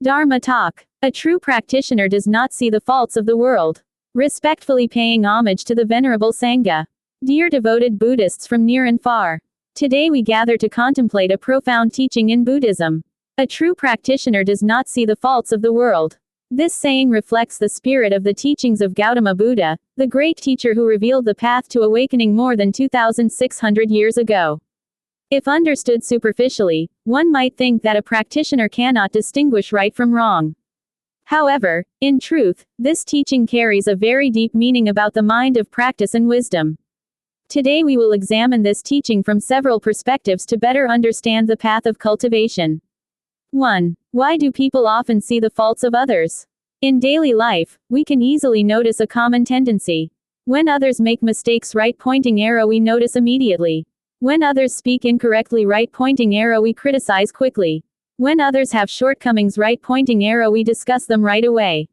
Dharma talk. A true practitioner does not see the faults of the world. Respectfully paying homage to the Venerable Sangha. Dear devoted Buddhists from near and far. Today we gather to contemplate a profound teaching in Buddhism. A true practitioner does not see the faults of the world. This saying reflects the spirit of the teachings of Gautama Buddha, the great teacher who revealed the path to awakening more than 2,600 years ago. If understood superficially, one might think that a practitioner cannot distinguish right from wrong. However, in truth, this teaching carries a very deep meaning about the mind of practice and wisdom. Today we will examine this teaching from several perspectives to better understand the path of cultivation. 1. Why do people often see the faults of others? In daily life, we can easily notice a common tendency. When others make mistakes, right pointing arrow, we notice immediately. When others speak incorrectly, right pointing arrow, we criticize quickly. When others have shortcomings, right pointing arrow, we discuss them right away.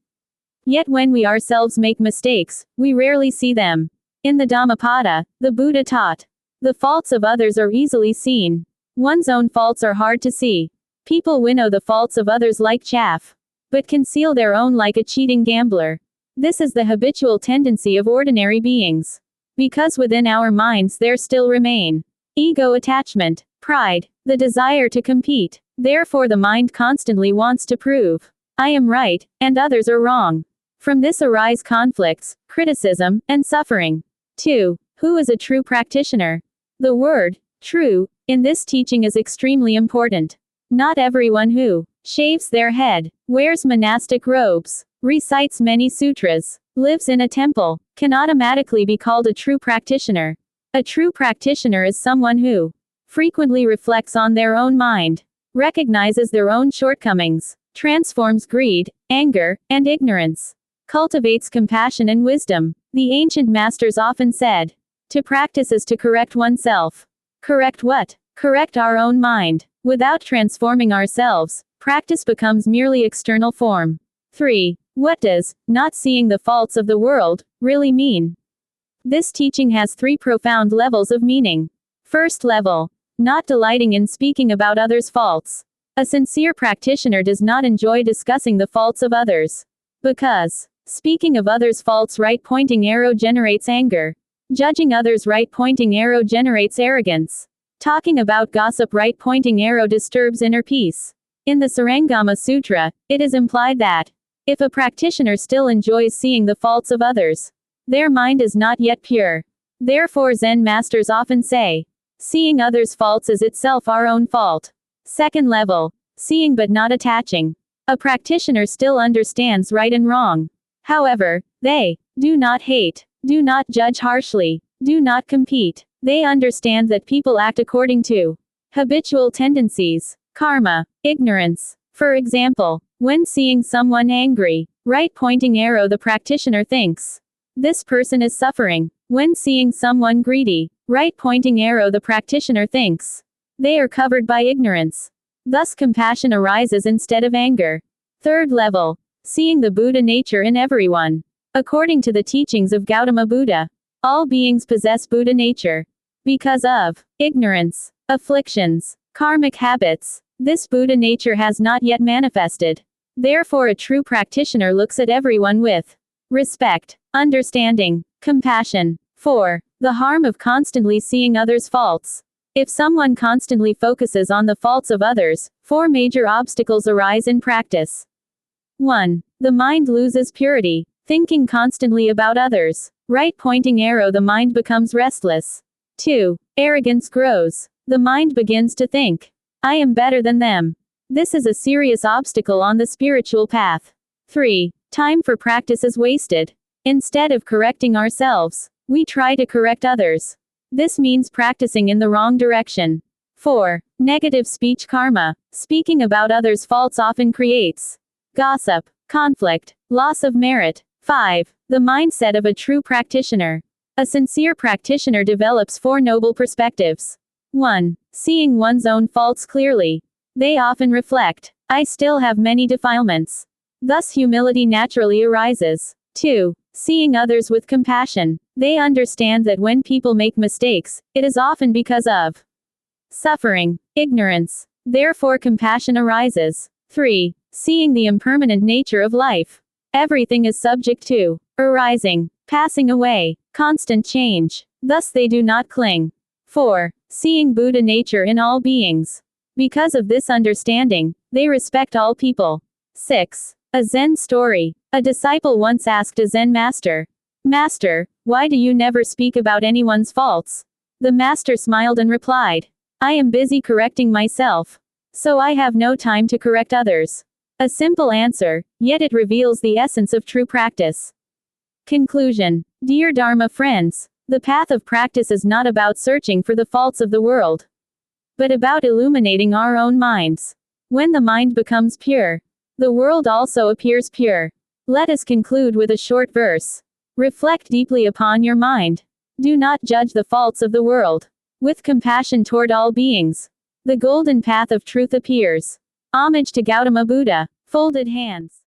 Yet when we ourselves make mistakes, we rarely see them. In the Dhammapada, the Buddha taught, the faults of others are easily seen. One's own faults are hard to see. People winnow the faults of others like chaff, but conceal their own like a cheating gambler. This is the habitual tendency of ordinary beings. Because within our minds there still remain ego attachment, pride, the desire to compete. Therefore the mind constantly wants to prove, I am right, and others are wrong. From this arise conflicts, criticism, and suffering. 2. Who is a true practitioner? The word, true, in this teaching is extremely important. Not everyone who shaves their head, wears monastic robes, recites many sutras, lives in a temple, can automatically be called a true practitioner. A true practitioner is someone who frequently reflects on their own mind, recognizes their own shortcomings, transforms greed, anger, and ignorance, cultivates compassion and wisdom. The ancient masters often said, to practice is to correct oneself. Correct what? Correct our own mind. Without transforming ourselves, practice becomes merely external form. 3. What does not seeing the faults of the world really mean? This teaching has 3 profound levels of meaning. First level, not delighting in speaking about others' faults. A sincere practitioner does not enjoy discussing the faults of others. Because speaking of others' faults, right pointing arrow, generates anger. Judging others, right pointing arrow, generates arrogance. Talking about gossip, right pointing arrow, disturbs inner peace. In the Sarangama Sutra, it is implied that if a practitioner still enjoys seeing the faults of others, their mind is not yet pure. Therefore Zen masters often say, seeing others' faults is itself our own fault. Second level, seeing but not attaching. A practitioner still understands right and wrong. However, they do not hate, do not judge harshly, do not compete. They understand that people act according to habitual tendencies, karma, ignorance. For example, when seeing someone angry, right pointing arrow, the practitioner thinks, this person is suffering. When seeing someone greedy, right pointing arrow, the practitioner thinks, they are covered by ignorance. Thus compassion arises instead of anger. Third level, seeing the Buddha nature in everyone. According to the teachings of Gautama Buddha, all beings possess Buddha nature. Because of ignorance, afflictions, karmic habits, this Buddha nature has not yet manifested. Therefore a true practitioner looks at everyone with respect, understanding, compassion. 4. The harm of constantly seeing others' faults. If someone constantly focuses on the faults of others, 4 major obstacles arise in practice. 1. The mind loses purity. Thinking constantly about others, right pointing arrow, the mind becomes restless. 2. Arrogance grows. The mind begins to think, I am better than them. This is a serious obstacle on the spiritual path. 3. Time for practice is wasted. Instead of correcting ourselves, we try to correct others. This means practicing in the wrong direction. 4. Negative speech karma. Speaking about others' faults often creates gossip, conflict, loss of merit. 5. The mindset of a true practitioner. A sincere practitioner develops 4 noble perspectives. 1. Seeing one's own faults clearly. They often reflect, I still have many defilements. Thus humility naturally arises. 2. Seeing others with compassion. They understand that when people make mistakes, it is often because of suffering, ignorance. Therefore compassion arises. 3. seeing the impermanent nature of life. Everything is subject to arising, passing away, constant change. Thus they do not cling. 4. Seeing Buddha nature in all beings. Because of this understanding, they respect all people. 6. A Zen story. A disciple once asked a Zen master, "Master, why do you never speak about anyone's faults?" The master smiled and replied, "I am busy correcting myself. So I have no time to correct others." A simple answer, yet it reveals the essence of true practice. Conclusion. Dear Dharma friends, the path of practice is not about searching for the faults of the world, but about illuminating our own minds. When the mind becomes pure, the world also appears pure. Let us conclude with a short verse. Reflect deeply upon your mind. Do not judge the faults of the world. With compassion toward all beings, the golden path of truth appears. Homage to Gautama Buddha. Folded hands.